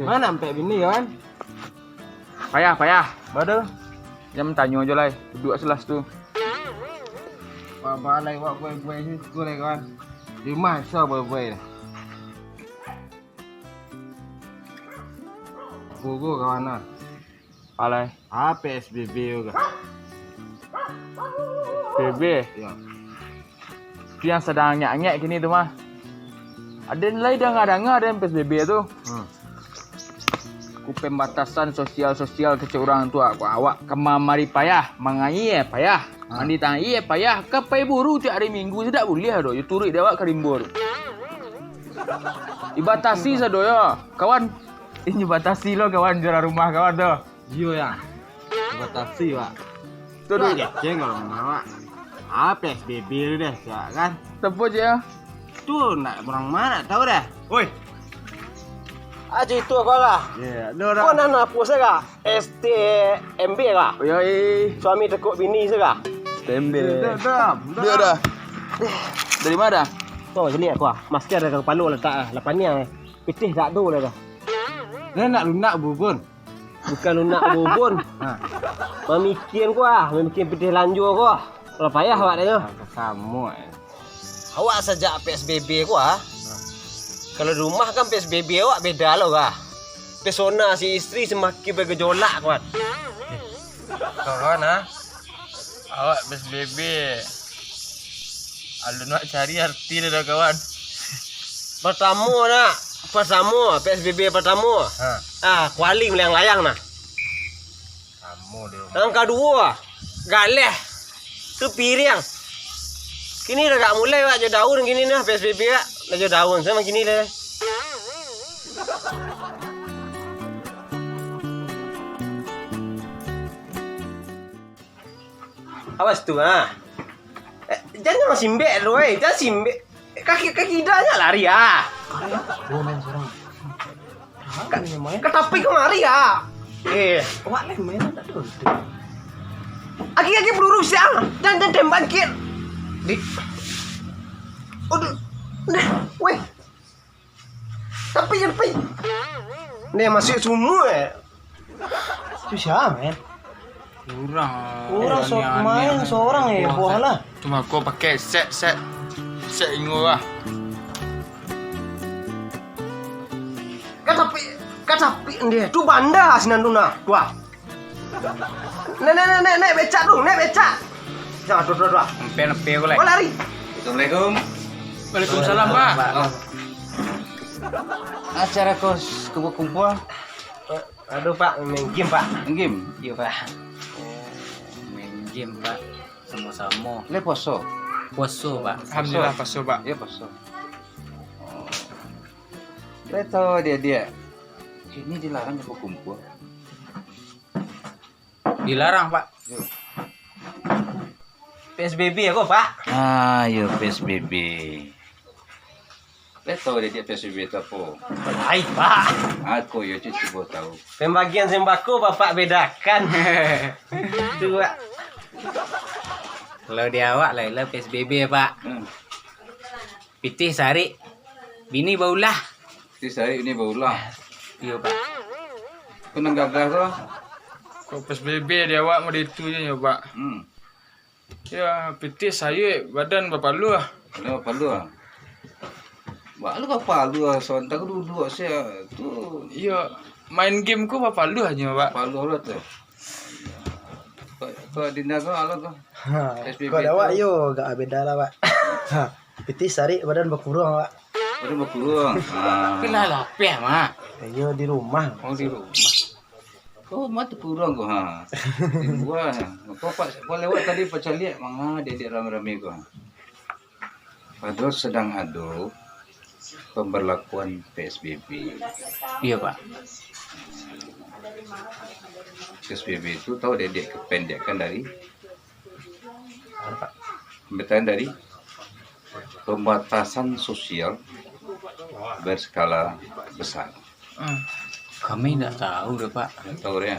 Mana sampai bini kan? Payah. Baru. Jam tanya aja lah. Duduk selas tu. Balai buat buai-buai situ lah kawan. Di masa buai-buai. Gugu kawan lah. Alai. PSBB juga. PB. Ya. Itu yang sedang nyek-nyek kini tu mah. Ada nilai dah ngada ada yang PSBB tu. Ku pembatasan sosial ke orang tua aku awak kemamari payah mangai payah mandi tangi payah kapai buru tiap hari minggu sedak boleh do you turik dia awak karimbur dibatasi sadoyo kawan ini batasi lo kawan jalan rumah kawan tu Yo ya. Batasi pak. tu tu Ceng kalau mau PSBB tu deh ya kan. tepu je ya Tu nak orang mana tahu dah. oi Aja itu kau lah. Ya, Kau nak apa sega? STMB kah? oi Suami tekuk bini sega? stembel dah. dia dah dari mana Kau macam ni aku ah. Masker ada kau palu letak ah. Lapan ni ah. Pitih tak do lah dah. Dia nak lunak bubun. Bukan lunak bubun. Memikirin kau ah. Memikirin pitih lanjur kau ah. Kalau payah awak dia. Kamu. Awak sejak PSBB kau ah. Kalau di rumah kan PSBB awak beda loh kah. Pesona si isteri semakin bergejolak kawan. kawan awak PSBB alun nak cari arti dah kawan Pertama PSBB pertama. Kualing melayang-layang nah. Kamu dia. Yang kedua, galeh tu piring. Kini dah gak mulai wak jo daun gini nah PSBB wak. Dah jo daun sama gini dah. Awas tu ah. Jangan simbek tu jangan simbek. Kaki dahnya lari ah. Gua main seorang. Ketapi kemari ah. Awak lain main tak ada. Aki peluru siang dan tembak kit. Di. Aduh. Nah, weh. Tapi. Ni masih semua Itu siapa men? orang main seorang ya buah lah. cuma kau pakai set ingo lah Katapi dia. Tu banda sinan tuna. Gua. Nek becak tu, nek becak. Jangan dua. nempe kau lah Kau lari. Assalamualaikum. Waalaikumsalam pak Acara kos kumpul-kumpul. Aduh Pak, main game Pak. Game. Iya Pak. Main game pak sama-sama Le poso. puasa pak. alhamdulillah pasu pak Ya poso. Le tahu dia. Ini dilarang kumpul. Dilarang pak. PSBB aku Pak. Yo PSBB. Le tahu dia PSBB itu apa? Baik Pak. Aku yo coba tahu. Pembagian sembako Bapak bedakan. Tu Pak. Kalau di awak lah PSBB pak. Pitih sari. Bini baulah. Di saya ini baulah. Iya pak. Kau nang gagah tu. kau PSBB dia awak mau itu je ya pak ya pitih saya badan bapak lu lah Ada apa lu? Wah, lu apa lu? Sontak dulu saya tu. iya main game ku bapak lu hanya pak Apa lu tu? Kau dinda kau ala kau. SPP Kau tu. awak yo gak beda lah pak. Piti sari badan berkurang pak. Baru berkurang. Kena lapeh mak. Yo di rumah. Oh di rumah. Kau mati kurang kau ha. Gua. Kau lewat tadi pacar lihat manga dia rame-rame kau. Padahal sedang ada pemberlakuan PSBB. Iya pak. PSBB itu tahu dia kependekan dari pembatasan sosial berskala besar. Kami tidak tahu deh pak. Tahu ya.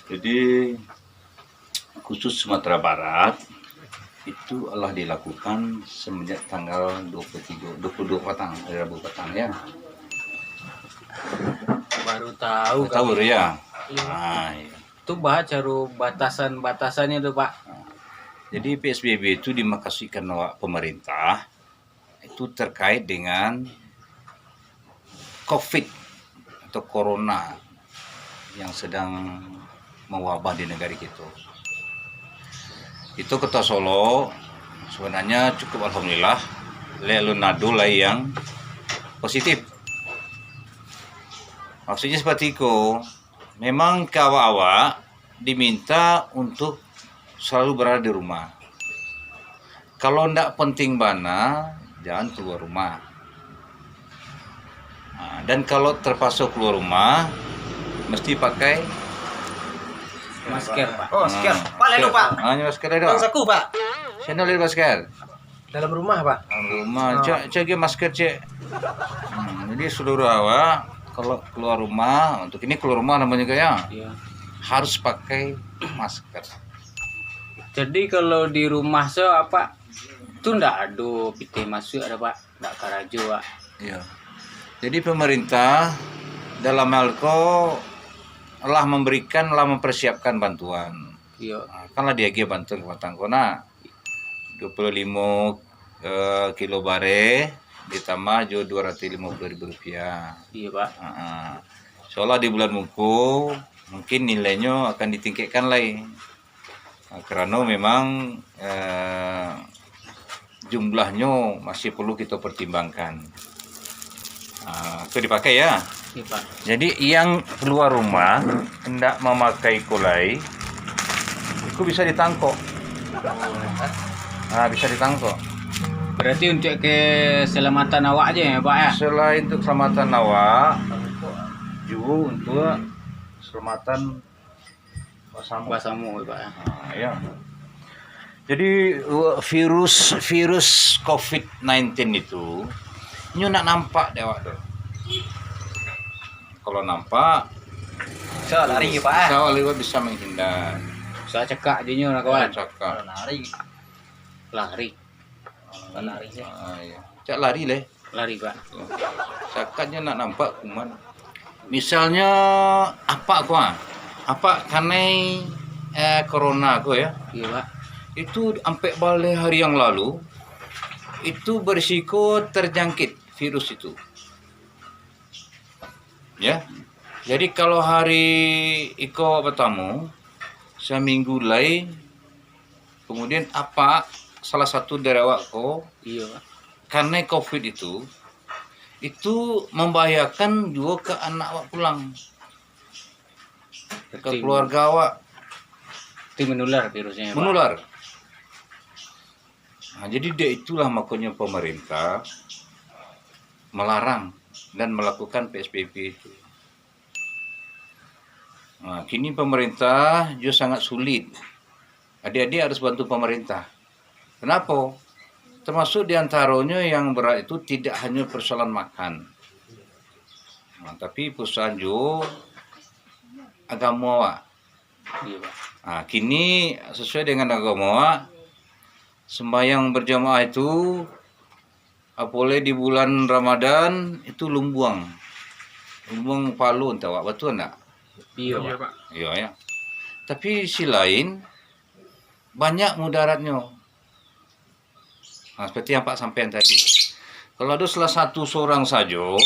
Jadi khusus Sumatera Barat itu telah dilakukan semenjak tanggal 22 petang, hari Rabu petang ya. Baru tahu Tahu kami. ya. Iya. Iya. Itu baca batasan-batasannya tuh Pak. Jadi PSBB itu dimakasihkan oleh pemerintah itu terkait dengan COVID atau Corona yang sedang mewabah di negara kita. Itu Kota Solo sebenarnya cukup alhamdulillah Leonardo lah yang positif. Maksudnya seperti itu, memang kawa-awa diminta untuk selalu berada di rumah. Kalau ndak penting bana, jangan keluar rumah. Nah, dan kalau terpaksa keluar rumah, mesti pakai Masker Pak. Oh, sekian. Pak, lalu Pak. Hanya masker ada. Bang saku Pak. Channel ada masker. Dalam rumah, Pak. Rumah, cek masker cek. Jadi seluruh awak kalau keluar rumah, untuk ini keluar rumah namanya kayak Iya. harus pakai masker. Jadi kalau di rumah saya apa itu ndak ada piti masuk ada Pak, ndak karajo Pak. Iya. Jadi pemerintah dalam hal ko telah mempersiapkan bantuan. Iya. Nah, kan lah dia bantuan ke Tangkona 25 kilo bare ditambah jo 250.000 rupiah. Iya Pak. Soalnya di bulan Muku mungkin nilainya akan ditingkatkan lagi. Karena memang jumlahnya masih perlu kita pertimbangkan. Itu dipakai ya. Iya Pak. Jadi yang keluar rumah hendak memakai kulai itu bisa ditangkap. Bisa ditangkap. Berarti untuk keselamatan awak aja ya Pak ya. Selain untuk keselamatan awak, juga untuk keselamatan Basamu ya Pak ya. Ya. Jadi virus COVID-19 itu nyu nak nampak deh awak tuh. Kalau nampak, Saya lari Pak. saya lewat bisa menghindar. Saya cekak je nak kawan. Cakap. Lari. Lari. Lari sih. Iya. Cak lari leh. Lari Pak. Cakapnya nak nampak kuman. Misalnya apa kuah? Apa karena corona aku ya? Iya Pak. Itu sampai balik hari yang lalu itu berisiko terjangkit virus itu. Ya. Jadi kalau hari iko bertamu seminggu lagi kemudian apa salah satu dari awakku Iya Pak. karena COVID itu membahayakan juga ke anak awak pulang, ke keluarga awak Itu menular virusnya ya, Pak. menular. Nah, jadi dia itulah makanya pemerintah melarang dan melakukan PSBB itu. Nah, kini pemerintah juga sangat sulit. Adik-adik harus bantu pemerintah. Kenapa? Termasuk diantaranya yang berat itu tidak hanya persoalan makan. Nah, tapi persoalan juga agama. Iya Pak. Nah, kini sesuai dengan agama, sembahyang berjamaah itu apalagi di bulan Ramadan itu lumbuang palu entah awak betul enggak? Iya Pak. Iya ya. Tapi si lain banyak mudaratnya. Nah, seperti yang Pak sampaikan tadi. Kalau ada salah satu seorang saja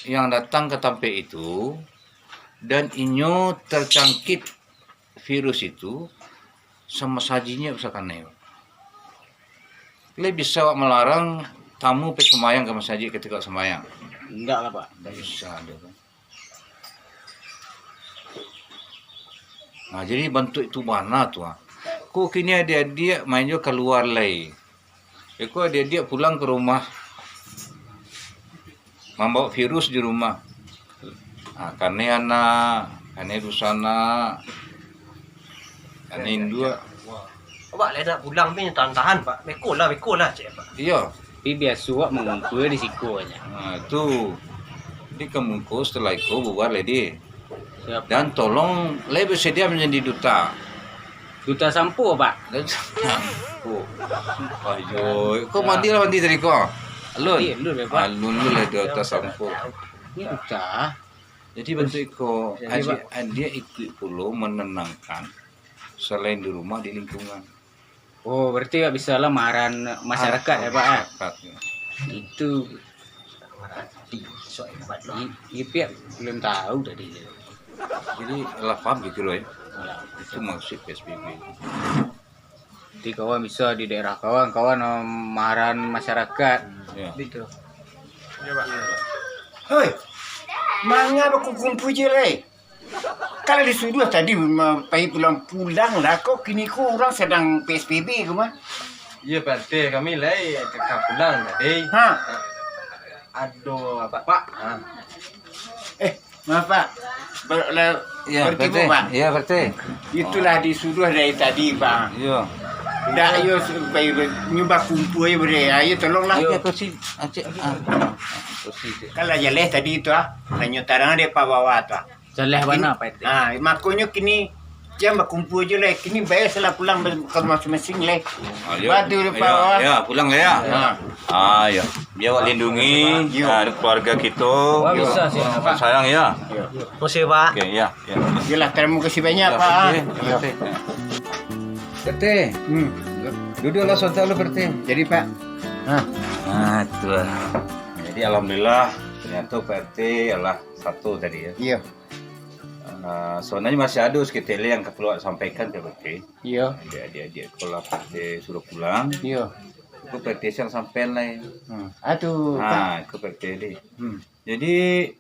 yang datang ke tempat itu dan inyo tercangkit virus itu, sama sajinya bisa kena. Lebih bisa melarang tamu pergi sembahyang ke masjid ketika sembahyang. Enggak lah Pak. Tidak bisa ada kan. Nah, jadi bentuk itu mana tuh? Kok kini dia mainnya keluar lagi. Kok dia pulang ke rumah membawa virus di rumah. Nah, karena anak, karena dusana, karena indua. Pak, saya nak pulang ni tahan-tahan Pak. Beko lah cik Pak. Iya. Tapi biasa Pak mengumpul di siku aja. Nah, itu. Jadi kemungkus setelah itu bubar lady. Siap. Dan tolong lebih bersedia menjadi duta. Duta sampo Pak. Dan oh, ayo, kau mandi tadi kau. Alun. Iya, alun ya, Pak. Alun lu lah duta sampo. Ini duta. Jadi bentuk iko dia ikut pula menenangkan selain di rumah di lingkungan. Oh, berarti Pak bisa lah marahan masyarakat ya Pak. Masyarakat, ya. Itu iya Pak belum tahu tadi. Jadi lah paham gitu loh ya. Itu maksud PSBB. Jadi kawan bisa di daerah kawan marahan masyarakat. Ya. Gitu. Hei, mangga aku kumpul je le. Kalau disuruh tadi pagi pulang-pulang lah, kok kini kok orang sedang PSBB ke mah? Iya Pak RT, kami lah kakak pulang tadi. Ha? Aduh apa Pak? Maaf Pak. Ya, Bertimu berarti. Pak. Ya, berarti. Itulah disuruh dari tadi Pak. Iya. Dah ayo supaya nyoba kumpul aja beri. Ayo tolonglah. Ya, kursi. Acik. Kursi. Kalau jelas tadi itu hanya tarang dia Pak bawa tu. Jelas mana Pak RT? Makanya kini jam berkumpul je le. Kini bayar setelah pulang ke masing-masing le. Batu dia Pak bawa. Ya, pulang lah ya. Ha. Ya. Biar awak lindungi keluarga kita. Wah, bisa sih, Pak. Sayang ya. Masih Pak. Okey, ya. Ya. Yalah, terima kasih banyak Pak. Ya. Berti. Duduklah saudara lu Berti. Jadi Pak. Itu lah. Jadi alhamdulillah ternyata PRT adalah satu tadi ya. Iya. Sebenarnya masih ada sekitar yang perlu sampaikan ke PRT. Iya. Adik-adik kalau PRT suruh pulang, Iya. itu PRT yang sampai lah. Aduh. Pak. Ke PRT ini. Jadi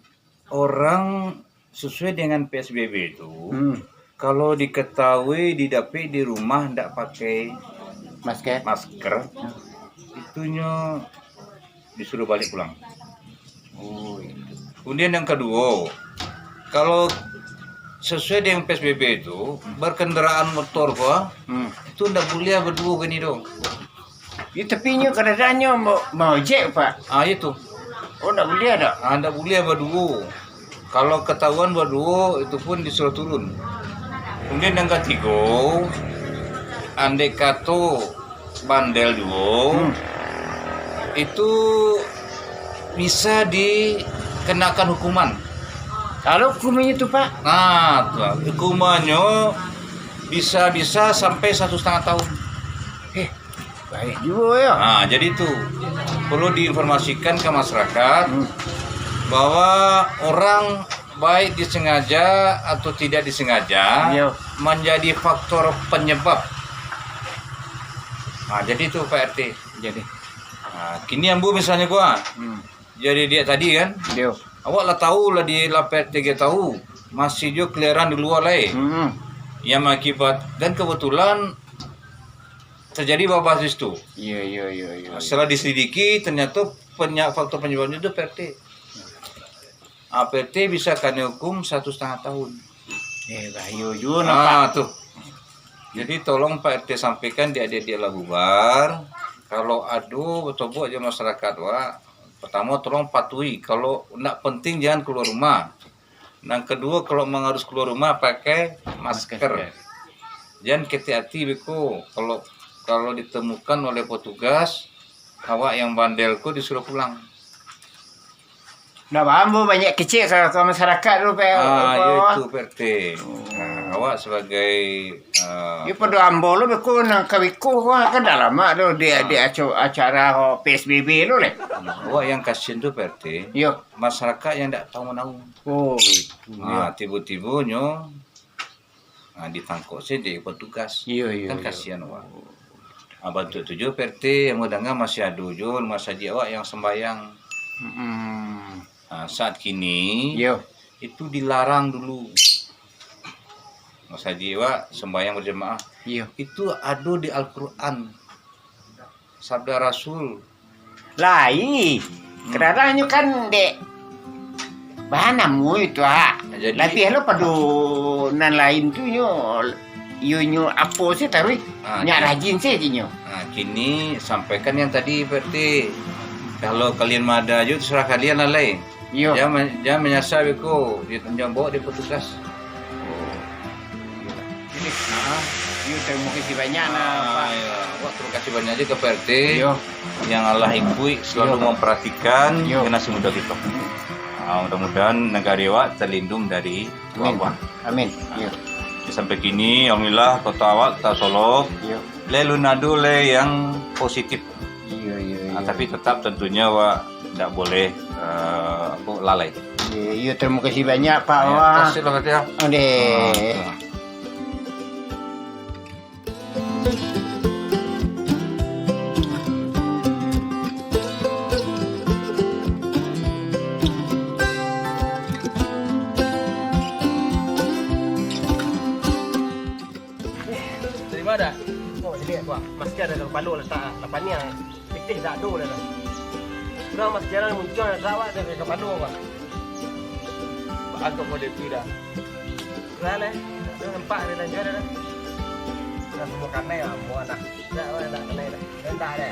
orang sesuai dengan PSBB itu, kalau diketahui didapati di rumah tidak pakai masker, itunya disuruh balik pulang. Kemudian yang kedua, kalau sesuai dengan PSBB itu berkendaraan motor itu tidak boleh berdua gini dong. Ya, tepinya keadaannya mau ojek Pak. Itu. Oh, tak boleh ada. Tidak boleh berdua. Kalau ketahuan berdua itu pun disuruh turun. Kemudian yang ketiga, andai kata bandel dua, itu bisa dikenakan hukuman. Kalau hukumannya itu Pak? Nah, hukumannya bisa sampai 1,5 tahun. Baik juga ya. Nah, jadi itu perlu diinformasikan ke masyarakat bahwa orang baik disengaja atau tidak disengaja menjadi faktor penyebab. Nah, jadi itu Pak RT. Jadi. Nah, kini yang Bu misalnya gua. Jadi dia tadi kan. Dia. Awak lah tahu lah di lapet tiga tahu masih juga keliaran di luar lah. Yang mengakibat dan kebetulan terjadi babas itu. Iya. Setelah diselidiki ternyata faktor penyebabnya itu PRT. PRT bisa kena hukum 1,5 tahun. Bahaya juga Pak. Tuh. Jadi tolong Pak RT sampaikan dia lah bubar. Kalau aduh betul aja masyarakat pertama tolong patuhi, kalau tidak penting jangan keluar rumah. Yang kedua kalau harus keluar rumah pakai masker. Jangan hati-hati beko. Kalau ditemukan oleh petugas awak yang bandelku disuruh pulang. Nah, bambu banyak kecil kalau ke masyarakat tu Pak. Ya itu PRT. Awak sebagai Ya pada ambo lu beko nang kawiko kan dah lama tu dia acara PSBB tu le. awak yang kasihan tu PRT. Yo. Masyarakat yang tidak tahu menahu. Oh, gitu. Tiba-tiba ditangkap sih di petugas. Iya. Kan kasihan awak. Bantu tujuh PRT yang mendengar masih ada jul masjid awak yang sembayang. Saat kini itu dilarang dulu. Masjid awak sembayang berjemaah. Itu ada di Al-Quran. Sabda Rasul. Lai. Kedatangannya kan dek bahanamu itu Jadi- Tapi lo padu nan lain tu nyo apa sih taruh nyak rajin sih nyo. Kini sampaikan yang tadi PRT. Kalau kalian mada aja terserah kalian lah lai. Jangan menyasar beko. Dia tunjuk bawa di petugas. Terima kasih banyak Wah, terima kasih banyak aja ke PRT yang Allah ikui selalu memperhatikan generasi muda kita. Mudah-mudahan negara awak terlindung dari Amin. wabah. Amin. Iya. Sampai kini, alhamdulillah kota awak tak Solo, Iya. le lunado le yang positif. Iya. Tapi tetap tentunya awak tidak boleh lalai. Iya, terima kasih banyak Pak Ya, Wak. kasih lah katanya. Ade. Terima dah. Oh, jadi gua masih ada dalam palu letak lapan ni ah. Pitih dak do dah. Sudah mas jalan muncul ada rawat dari ke palu gua. Aku mau depi dah. Sudah leh. Dah nampak dia dah jual dah. Dah semua kanai ah, semua dah. Dah kanai dah. Rendah dah.